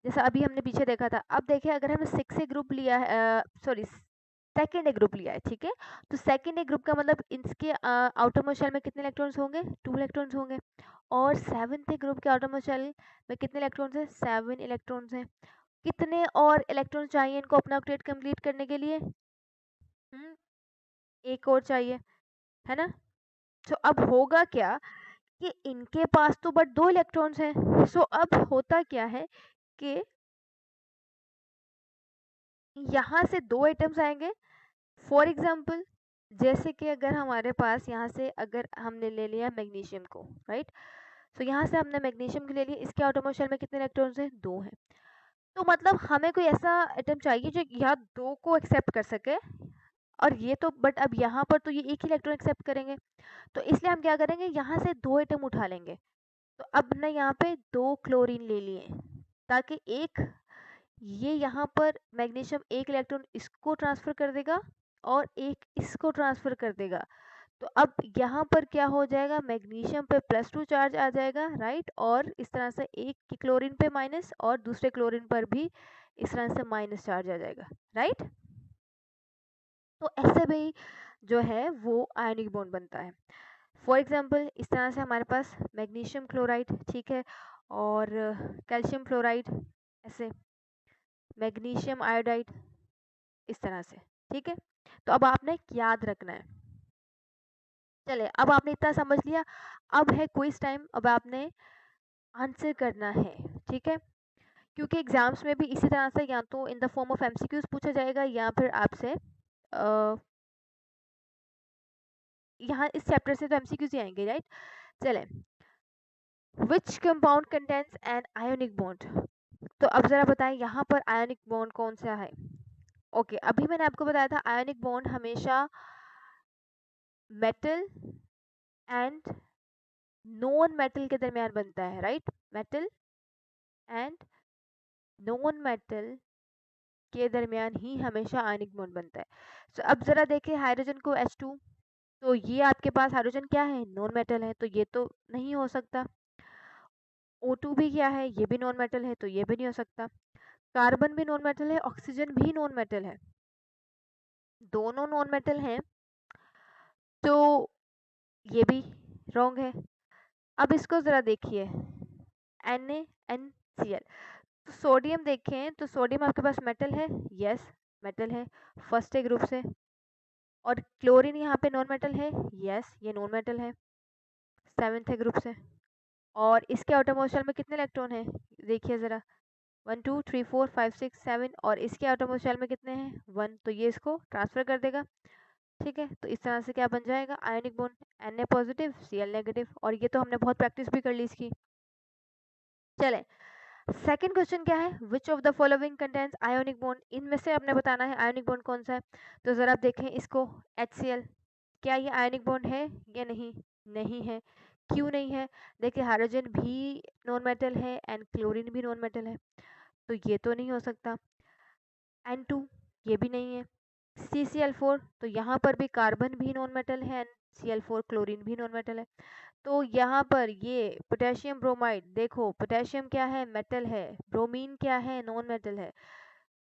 S1: जैसा अभी हमने पीछे देखा था। अब देखिए अगर हमने 6 ग्रुप लिया है, सॉरी सेकेंड ए ग्रुप लिया है, ठीक है, तो सेकेंड ए ग्रुप का मतलब इसके आउटर मोस्ट शेल में कितने इलेक्ट्रॉन्स होंगे, 2 इलेक्ट्रॉन्स होंगे, और सेवंथ ए ग्रुप के आउटर मोस्ट शेल में कितने इलेक्ट्रॉन्स हैं, 7 इलेक्ट्रॉन्स हैं। कितने और इलेक्ट्रॉन्स चाहिए इनको अपना ऑक्टेट कंप्लीट करने के लिए, एक और चाहिए, है ना। तो अब होगा क्या कि इनके पास तो बट 2 इलेक्ट्रॉन्स हैं। सो अब होता क्या है कि यहाँ से 2 एटम्स आएंगे। फॉर एग्जाम्पल जैसे कि अगर हमारे पास यहाँ से अगर हमने ले लिया मैग्नीशियम को, राइट, तो यहाँ से हमने मैग्नीशियम को ले लिया, इसके आटोमोस्ट शेल में कितने इलेक्ट्रॉन्स हैं, 2 हैं। तो मतलब हमें कोई ऐसा एटम चाहिए जो यहाँ 2 को एक्सेप्ट कर सके, और ये तो बट अब यहाँ पर तो ये एक ही इलेक्ट्रॉन एक्सेप्ट करेंगे, तो इसलिए हम क्या करेंगे, यहाँ से 2 एटम उठा लेंगे। तो अब ना यहाँ पे 2 क्लोरीन ले लिए ताकि एक ये यहाँ पर मैग्नीशियम एक इलेक्ट्रॉन इसको ट्रांसफर कर देगा और एक इसको ट्रांसफर कर देगा। तो अब यहाँ पर क्या हो जाएगा, मैग्नीशियम पे +2 चार्ज आ जाएगा, राइट, और इस तरह से एक क्लोरीन पे माइनस और दूसरे क्लोरीन पर भी इस तरह से माइनस चार्ज आ जाएगा, राइट। तो ऐसे भी जो है वो आयनिक बॉन्ड बनता है। फॉर एग्जांपल इस तरह से हमारे पास मैग्नीशियम क्लोराइड, ठीक है, और कैल्शियम फ्लोराइड, ऐसे मैग्नीशियम आयोडाइड, इस तरह से, ठीक है। तो अब आपने याद रखना है। चले अब आपने इतना समझ लिया, अब है क्विज टाइम, अब आपने आंसर करना है, ठीक है, क्योंकि एग्जाम्स में भी इसी तरह से या तो in the form of MCQs पूछा जाएगा या फिर आपसे यहाँ इस चैप्टर से तो एमसीक्यूज ही आएंगे, राइट। चले, which compound contains an ionic bond, तो अब जरा बताएं यहाँ पर आयोनिक बॉन्ड कौन सा है। ओके, अभी मैंने आपको बताया था आयोनिक बॉन्ड हमेशा मेटल एंड नॉन मेटल के दरमियान बनता है, right, metal and non metal के दरमियान ही हमेशा आयनिक बॉन्ड बनता है। तो अब जरा देखें हाइड्रोजन को H2, तो ये आपके पास हाइड्रोजन क्या है, नॉन मेटल है, तो ये तो नहीं हो सकता। O2 भी क्या है, ये भी नॉन मेटल है, तो ये भी नहीं हो सकता। कार्बन भी नॉन मेटल है, ऑक्सीजन भी नॉन मेटल है, दोनों नॉन मेटल हैं, तो ये भी रॉन्ग है। अब इसको जरा देखिए NaNCl, तो सोडियम देखें तो सोडियम आपके पास मेटल है, यस मेटल है फर्स्ट ए ग्रुप से, और क्लोरीन यहाँ पे नॉन मेटल है, यस ये नॉन मेटल है। 7th है ग्रुप से। और इसके आउटर मोस्ट शेल में कितने इलेक्ट्रॉन हैं, देखिए ज़रा, 1 2 3 4 5 6 7, और इसके आउटर मोस्ट शेल में कितने हैं, 1, तो ये इसको ट्रांसफर कर देगा। ठीक है, तो इस तरह से क्या बन जाएगा, ionic bond Na positive Cl negative, और ये तो हमने बहुत प्रैक्टिस भी कर ली इसकी। चले, सेकंड क्वेश्चन क्या है, which of the following contains ionic bond, इनमें से आपने बताना है आयोनिक बॉन्ड कौन सा है। तो जरा आप देखें इसको, HCl, क्या ये आयोनिक बॉन्ड है या नहीं, नहीं है। क्यों नहीं है, देखिए हाइड्रोजन भी नॉन मेटल है एंड क्लोरीन भी नॉन मेटल है, तो ये तो नहीं हो सकता। N2, ये भी नहीं है। CCl4, तो यहाँ पर भी कार्बन भी नॉन मेटल है एंड Cl4 क्लोरीन भी नॉन मेटल है। तो यहाँ पर ये पोटेशियम ब्रोमाइड, देखो पोटेशियम क्या है, मेटल है, ब्रोमीन क्या है, नॉन मेटल है।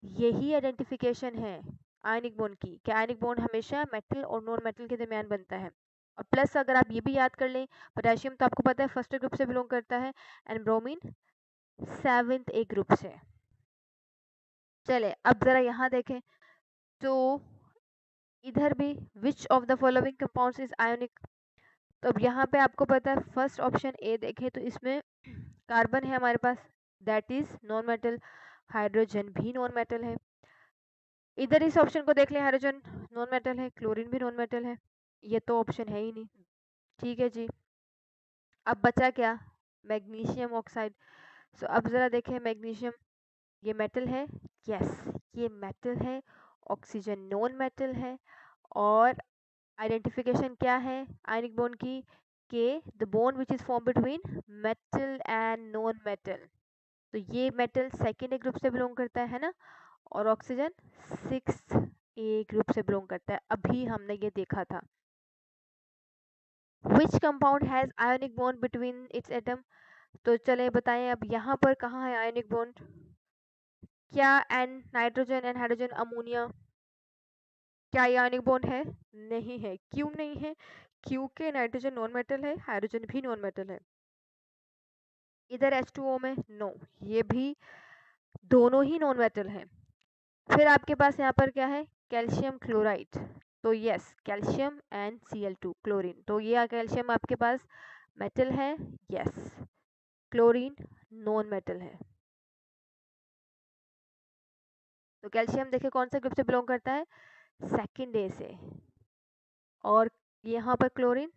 S1: यही आइडेंटिफिकेशन है आयनिक बॉन्ड की, कि आयनिक बॉन्ड हमेशा मेटल और नॉन मेटल के दरमियान बनता है। और प्लस अगर आप ये भी याद कर लें, पोटेशियम तो आपको पता है फर्स्ट ग्रुप से बिलोंग करता है and bromine 7th A group से। चले, अब जरा यहाँ देखें, तो इधर भी which of the following compounds is ionic, तो अब यहाँ पे आपको पता है फर्स्ट ऑप्शन ए देखें तो इसमें कार्बन है हमारे पास, that is non metal, hydrogen भी नॉन मेटल है। इधर इस ऑप्शन को देख लें, हाइड्रोजन नॉन मेटल है, क्लोरीन भी नॉन मेटल है, ये तो ऑप्शन है ही नहीं। ठीक है जी, अब बचा क्या, मैग्नीशियम ऑक्साइड। सो अब जरा देखें मैग्नीशियम, ये मेटल है, यस ये मेटल है, ऑक्सीजन नॉन मेटल है, और आइडेंटिफिकेशन क्या है आयनिक बॉन्ड की, के the bond which is form between metal and non metal, तो ये मेटल सेकेंड ए ग्रुप से बिलोंग करता है ना, और ऑक्सीजन 6th ए ग्रुप से बिलोंग करता है, अभी हमने ये देखा था। Which compound has ionic bond between its atom, तो चले बताएं अब यहाँ पर कहाँ है आयोनिक बॉन्ड, क्या N nitrogen and hydrogen ammonia, क्या ये आयनिक बॉन्ड है, नहीं है। क्यों नहीं है, क्योंकि नाइट्रोजन नॉन मेटल है, हाइड्रोजन भी नॉन मेटल है। इधर H2O में नो, ये भी दोनों ही नॉन मेटल है। फिर आपके पास यहाँ पर क्या है, कैल्शियम क्लोराइड, तो yes calcium and Cl2 chlorine, तो ये कैल्शियम आपके पास मेटल है, यस क्लोरीन नॉन मेटल है। तो कैल्शियम देखिए कौन से ग्रुप से बिलोंग करता है, सेकंड ए से, और यहाँ पर क्लोरीन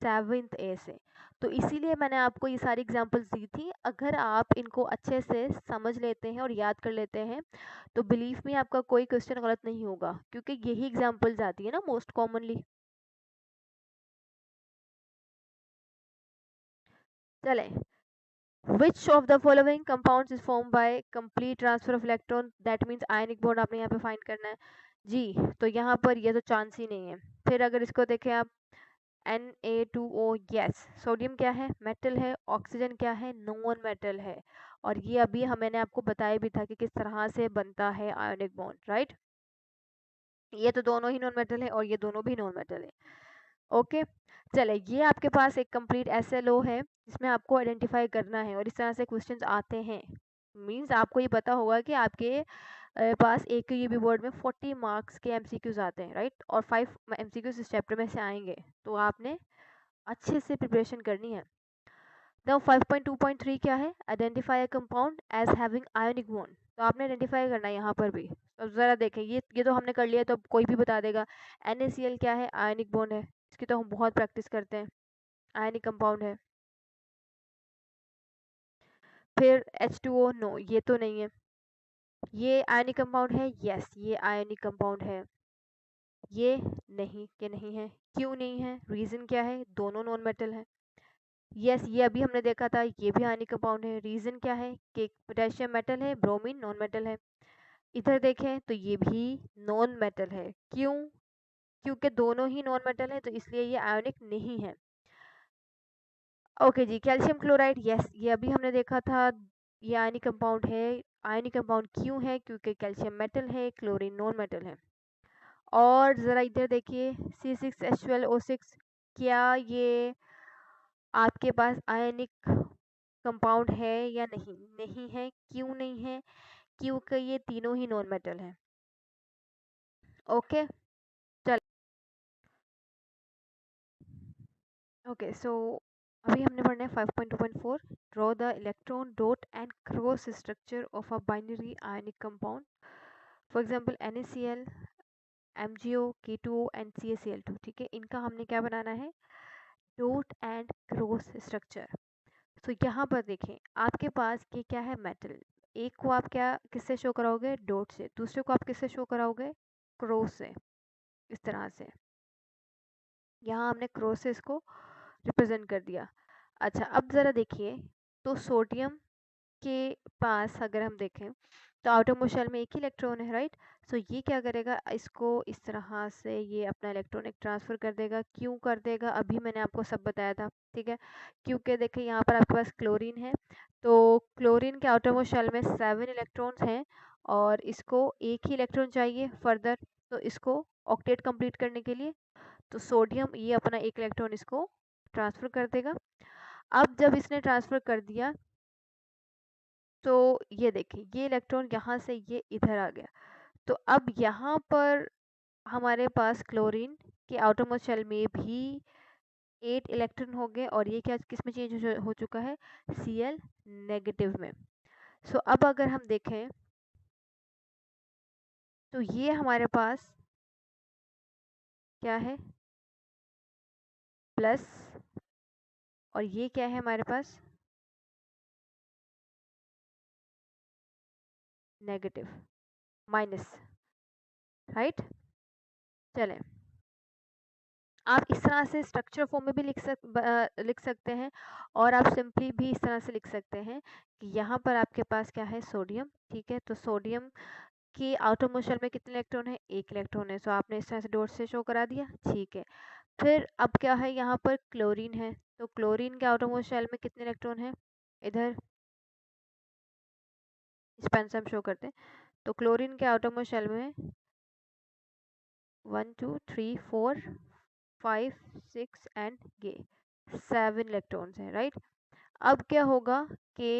S1: 7th ए से। तो इसीलिए मैंने आपको ये सारी एग्जांपल्स दी थी, अगर आप इनको अच्छे से समझ लेते हैं और याद कर लेते हैं तो बिलीव में आपका कोई क्वेश्चन गलत नहीं होगा, क्योंकि यही एग्जांपल्स आती है ना मोस्ट कॉमनली। चले, which of the following compounds is form by complete transfer of electron, that means ionic bond आपने यहाँ पे फाइंड करना है जी, तो यहाँ पर ये तो चांस ही नहीं है। फिर अगर इसको देखें आप, Na2O, यस सोडियम क्या है, मेटल है, ऑक्सीजन क्या है, नॉन मेटल है, और ये अभी मैंने आपको बताया भी था कि किस तरह से बनता है आयोनिक बॉन्ड, राइट। ये तो दोनों ही नॉन मेटल है और ये दोनों भी नॉन मेटल है। ओके, चले, ये आपके पास एक कंप्लीट SLO है जिसमें आपको आइडेंटिफाई करना है, और इस तरह से क्वेश्चंस आते हैं। मींस आपको ये पता होगा कि आपके पास एक ये भी बोर्ड में 40 मार्क्स के MCQs आते हैं, राइट, और 5 MCQs इस चैप्टर में से आएंगे, तो आपने अच्छे से प्रिपरेशन करनी है। नाउ 5.2.3 क्या है, identify a compound as having ionic bond, तो आपने आइडेंटिफाई करना है यहाँ पर भी। अब जरा देखें, ये तो हमने कर लिया, तो अब कोई भी बता देगा। NaCl क्या है, आयोनिक बॉन्ड है, इसकी तो हम बहुत प्रैक्टिस करते हैं, आयनिक कंपाउंड है। फिर H2O, नो ये तो नहीं है। ये आयनिक कंपाउंड है, यस ये आयनिक कंपाउंड है। ये नहीं, कि नहीं है, क्यों नहीं है, रीजन क्या है, दोनों नॉन मेटल है। यस ये अभी हमने देखा था, ये भी आयनिक कंपाउंड है, रीजन क्या है कि पोटेशियम मेटल है, ब्रोमीन नॉन मेटल है। इधर देखें तो ये भी नॉन मेटल है, क्यों, क्योंकि दोनों ही नॉन मेटल है, तो इसलिए ये आयोनिक नहीं है। ओके जी, कैल्शियम क्लोराइड, यस ये अभी हमने देखा था, ये आयनिक कंपाउंड है। आयनिक कंपाउंड क्यों है, क्योंकि कैल्शियम मेटल है, क्लोरीन नॉन मेटल है। और ज़रा इधर देखिए, C6H12O6, क्या ये आपके पास आयनिक कंपाउंड है या नहीं, नहीं है। क्यों नहीं है, क्योंकि ये तीनों ही नॉन मेटल हैं। ओके, चल ओके, सो अभी हमने पढ़ना है 5.2.4, draw the electron dot and cross structure of a binary ionic compound, for example NaCl, MgO, K2O and CaCl2। ठीक है, इनका हमने क्या बनाना है, डॉट एंड क्रॉस स्ट्रक्चर। तो यहाँ पर देखें, आपके पास ये क्या है, मेटल। एक को आप क्या किससे शो कराओगे, डॉट से, दूसरे को आप किससे शो कराओगे, क्रॉस से, इस तरह से। यहाँ हमने क्रॉस से इसको रिप्रेजेंट कर दिया। अच्छा, अब ज़रा देखिए, तो सोडियम के पास अगर हम देखें तो आउटरमोस्ट शेल में एक ही इलेक्ट्रॉन है, राइट। सो ये क्या करेगा, इसको इस तरह से ये अपना इलेक्ट्रॉन एक ट्रांसफ़र कर देगा। क्यों कर देगा, अभी मैंने आपको सब बताया था, ठीक है। क्योंकि देखिए यहाँ पर आपके पास क्लोरीन है, तो क्लोरीन के आउटरमोस्ट शेल में 7 इलेक्ट्रॉन्स हैं और इसको एक ही इलेक्ट्रॉन चाहिए फर्दर, तो इसको ऑक्टेट कंप्लीट करने के लिए। तो सोडियम ये अपना एक इलेक्ट्रॉन इसको ट्रांसफ़र कर देगा। अब जब इसने ट्रांसफ़र कर दिया तो ये देखिए, ये इलेक्ट्रॉन यहाँ से ये इधर आ गया। तो अब यहाँ पर हमारे पास क्लोरीन के आउटरमोस्ट शेल में भी 8 इलेक्ट्रॉन हो गए और ये क्या किस में चेंज हो चुका है, Cl नेगेटिव में। सो अब अगर हम देखें तो ये हमारे पास क्या है, प्लस, और ये क्या है हमारे पास, नेगेटिव, माइनस, राइट। चलें, आप इस तरह से स्ट्रक्चर फॉर्म में भी लिख सकते हैं और आप सिंपली भी इस तरह से लिख सकते हैं कि यहाँ पर आपके पास क्या है, सोडियम। ठीक है, तो सोडियम के आउटरमोस्ट शेल में कितने इलेक्ट्रॉन है, एक इलेक्ट्रॉन है। सो आपने इस तरह से डॉट से शो करा दिया, ठीक है। फिर अब क्या है, यहाँ पर क्लोरीन है, तो क्लोरीन के आउटरमोस्ट शेल में कितने इलेक्ट्रॉन है, इधर इस पेन से हम शो करते हैं। तो क्लोरीन के आउटरमोस्ट शेल में 1 2 3 4 5 6 एंड ये 7 इलेक्ट्रॉन्स हैं, राइट। अब क्या होगा कि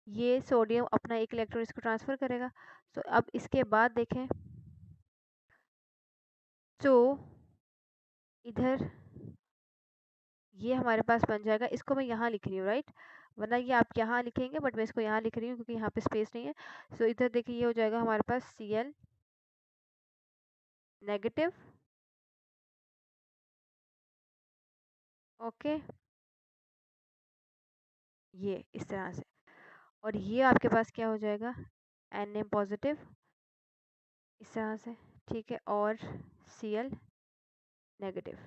S1: ये सोडियम अपना एक इलेक्ट्रॉन इसको ट्रांसफर करेगा। तो अब इसके बाद देखें तो इधर ये हमारे पास बन जाएगा, इसको मैं यहाँ लिख रही हूँ, राइट, वरना ये आप यहाँ लिखेंगे बट मैं इसको यहाँ लिख रही हूँ क्योंकि यहाँ पे स्पेस नहीं है। सो इधर देखिए ये हो जाएगा हमारे पास Cl नेगेटिव, ओके, ये इस तरह से। और ये आपके पास क्या हो जाएगा, Na पॉजिटिव, इस तरह से, ठीक है, और Cl नेगेटिव।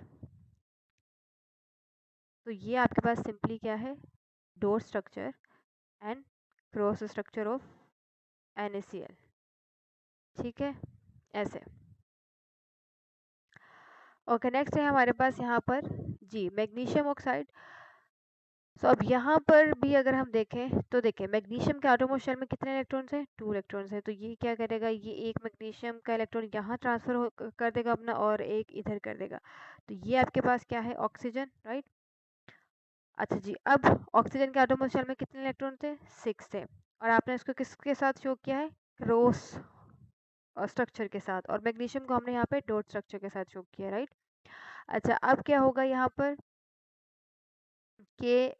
S1: तो ये आपके पास सिंपली क्या है, dot structure and cross structure of NaCl। ठीक है, ऐसे। ओके, नेक्स्ट है हमारे पास यहाँ पर जी मैग्नीशियम ऑक्साइड। सो अब यहाँ पर भी अगर हम देखें तो देखें, मैग्नीशियम के आटोमोस्ट शेल में कितने इलेक्ट्रॉन्स हैं, 2 इलेक्ट्रॉन्स हैं। तो ये क्या करेगा, ये एक मैग्नीशियम का इलेक्ट्रॉन यहाँ ट्रांसफर कर देगा अपना और एक इधर कर देगा। तो ये आपके पास क्या है, ऑक्सीजन, राइट। अच्छा जी, अब ऑक्सीजन के आटोमोस्ट शेल में कितने इलेक्ट्रॉन थे, 6 थे, और आपने इसको किसके साथ शो किया है, क्रॉस स्ट्रक्चर के साथ, और मैग्नीशियम को हमने यहाँ पे डॉट स्ट्रक्चर के साथ शो किया, राइट। अच्छा, अब क्या होगा यहाँ पर कि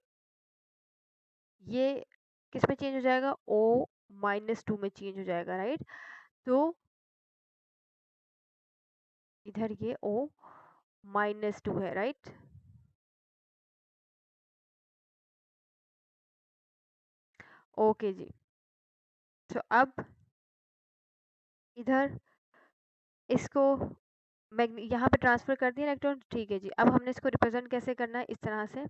S1: ये किस में चेंज हो जाएगा, O-2 में चेंज हो जाएगा, राइट। तो इधर ये O-2 है, राइट। ओके जी, तो अब इधर इसको यहाँ पे ट्रांसफर कर दिया इलेक्ट्रॉन, ठीक है जी। अब हमने इसको रिप्रेजेंट कैसे करना है, इस तरह से।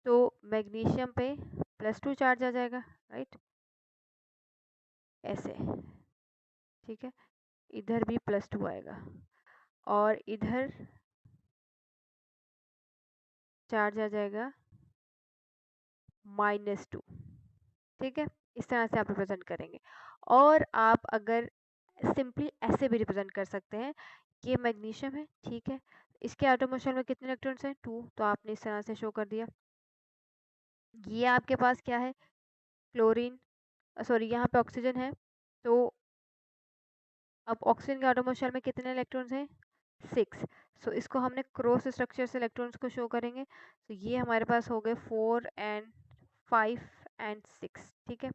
S1: तो मैग्नीशियम पे +2 चार्ज आ जाएगा, राइट, ऐसे, ठीक है। इधर भी +2 आएगा और इधर चार्ज आ जाएगा -2, ठीक है। इस तरह से आप रिप्रेजेंट करेंगे। और आप अगर सिंपली ऐसे भी रिप्रेजेंट कर सकते हैं, ये मैग्नीशियम है, ठीक है, इसके एटॉमिक शेल में कितने इलेक्ट्रॉन्स हैं, 2, तो आपने इस तरह से शो कर दिया। ये आपके पास क्या है, क्लोरीन, सॉरी यहाँ पे ऑक्सीजन है। तो अब ऑक्सीजन के एटॉमिक शेल में कितने इलेक्ट्रॉन्स हैं, 6। सो इसको हमने क्रॉस स्ट्रक्चर से इलेक्ट्रॉन्स को शो करेंगे। तो ये हमारे पास हो गए 4 एंड 5 एंड 6। ठीक है,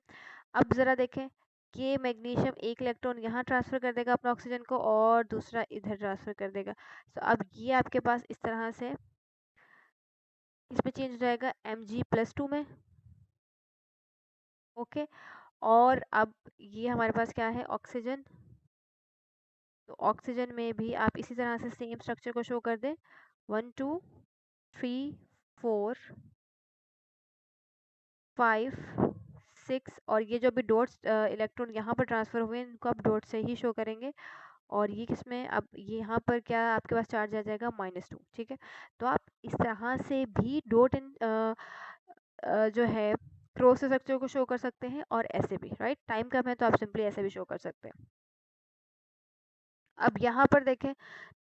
S1: अब ज़रा देखें कि मैग्नीशियम एक इलेक्ट्रॉन यहाँ ट्रांसफ़र कर देगा अपना ऑक्सीजन को और दूसरा इधर ट्रांसफ़र कर देगा। तो अब ये आपके पास इस तरह से इसमें चेंज हो जाएगा Mg+2 में। ओके, और अब ये हमारे पास क्या है, ऑक्सीजन। तो ऑक्सीजन में भी आप इसी तरह से सेम स्ट्रक्चर को शो कर दें, 1 2 3 4 5 6, और ये जो भी डॉट्स इलेक्ट्रॉन यहाँ पर ट्रांसफ़र हुए हैं इनको आप डॉट से ही शो करेंगे। और ये किसमें, अब ये यहाँ पर क्या आपके पास चार्ज आ जाएगा -2। ठीक है, तो आप इस तरह से भी डॉट इन जो है क्रॉस स्ट्रक्चर को शो कर सकते हैं, और ऐसे भी, राइट। टाइम कम है तो आप सिंपली ऐसे भी शो कर सकते हैं। अब यहाँ पर देखें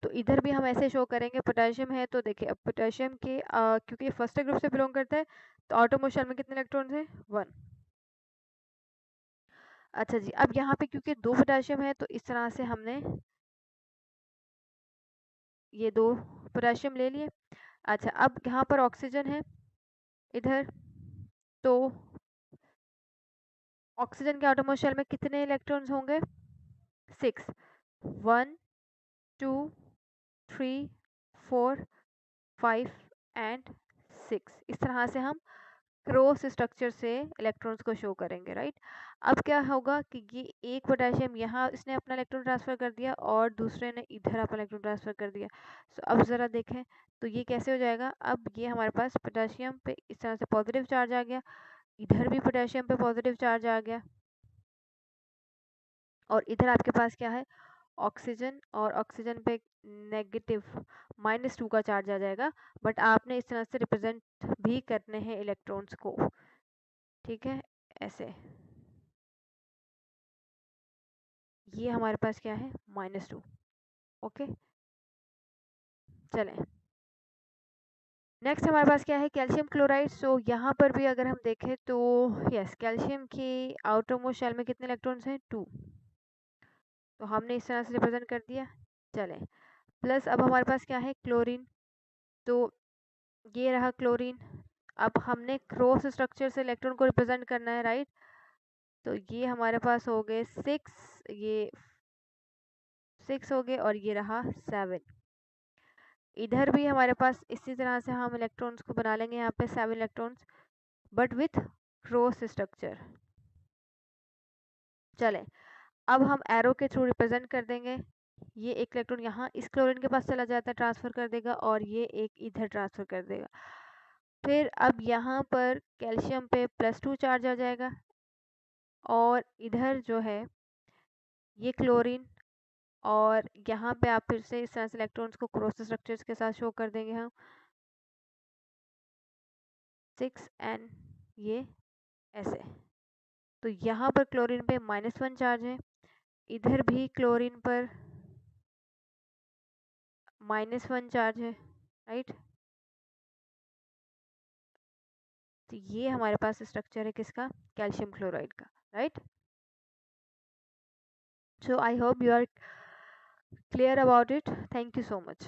S1: तो इधर भी हम ऐसे शो करेंगे, पोटेशियम है तो देखिए अब पोटेशियम के क्योंकि फर्स्ट ग्रुप से बिलोंग करता है तो आटोमोल शेल में कितने इलेक्ट्रॉन्स हैं, 1। अच्छा जी, अब यहाँ पे क्योंकि 2 पोटेशियम है तो इस तरह से हमने ये 2 पोटेशियम ले लिए। अच्छा, अब यहाँ पर ऑक्सीजन है इधर, तो ऑक्सीजन के आटोमोल शेल में कितने इलेक्ट्रॉन्स होंगे, 6। 1 2 3 4 5 एंड 6। इस तरह से हम क्रॉस स्ट्रक्चर से इलेक्ट्रॉन्स को शो करेंगे, राइट। अब क्या होगा कि ये एक पोटेशियम यहाँ इसने अपना इलेक्ट्रॉन ट्रांसफर कर दिया और दूसरे ने इधर अपना इलेक्ट्रॉन ट्रांसफर कर दिया। सो अब ज़रा देखें तो ये कैसे हो जाएगा, अब ये हमारे पास पोटेशियम पे इस तरह से पॉजिटिव चार्ज आ गया, इधर भी पोटेशियम पे पॉजिटिव चार्ज आ गया, और इधर आपके पास क्या है, ऑक्सीजन, और ऑक्सीजन पे नेगेटिव -2 का चार्ज आ जाएगा। बट आपने इस तरह से रिप्रेजेंट भी करने हैं इलेक्ट्रॉन्स को, ठीक है, ऐसे। ये हमारे पास क्या है, -2। ओके, चलें नेक्स्ट हमारे पास क्या है, कैल्शियम क्लोराइड। सो यहाँ पर भी अगर हम देखें तो यस, कैल्शियम के आउटर मोस्ट शेल में कितने इलेक्ट्रॉन्स हैं, 2। तो हमने इस तरह से रिप्रेजेंट कर दिया। चलें, प्लस अब हमारे पास क्या है, क्लोरीन। तो ये रहा क्लोरीन। अब हमने क्रॉस स्ट्रक्चर से इलेक्ट्रॉन को रिप्रेजेंट करना है, राइट। तो ये हमारे पास हो गए 6, ये 6 हो गए, और ये रहा 7। इधर भी हमारे पास इसी तरह से हम इलेक्ट्रॉन्स को बना लेंगे, यहाँ पे 7 electrons, but with cross structure. चले, अब हम एरो के थ्रू रिप्रेजेंट कर देंगे। ये एक इलेक्ट्रॉन यहाँ इस क्लोरीन के पास चला जाता है, ट्रांसफर कर देगा, और ये एक इधर ट्रांसफर कर देगा। फिर अब यहाँ पर कैल्शियम पे +2 चार्ज आ जाएगा, और इधर जो है ये क्लोरीन, और यहाँ पे आप फिर से इस तरह से इलेक्ट्रॉन्स को क्रॉस स्ट्रक्चर्स के साथ शो कर देंगे हम, 6 एंड ये ऐसे। तो यहाँ पर क्लोरीन पे -1 चार्ज है, इधर भी क्लोरीन पर -1 चार्ज है, राइट। तो ये हमारे पास स्ट्रक्चर है किसका, कैल्शियम क्लोराइड का, right. So I hope you are clear about it, thank you so much.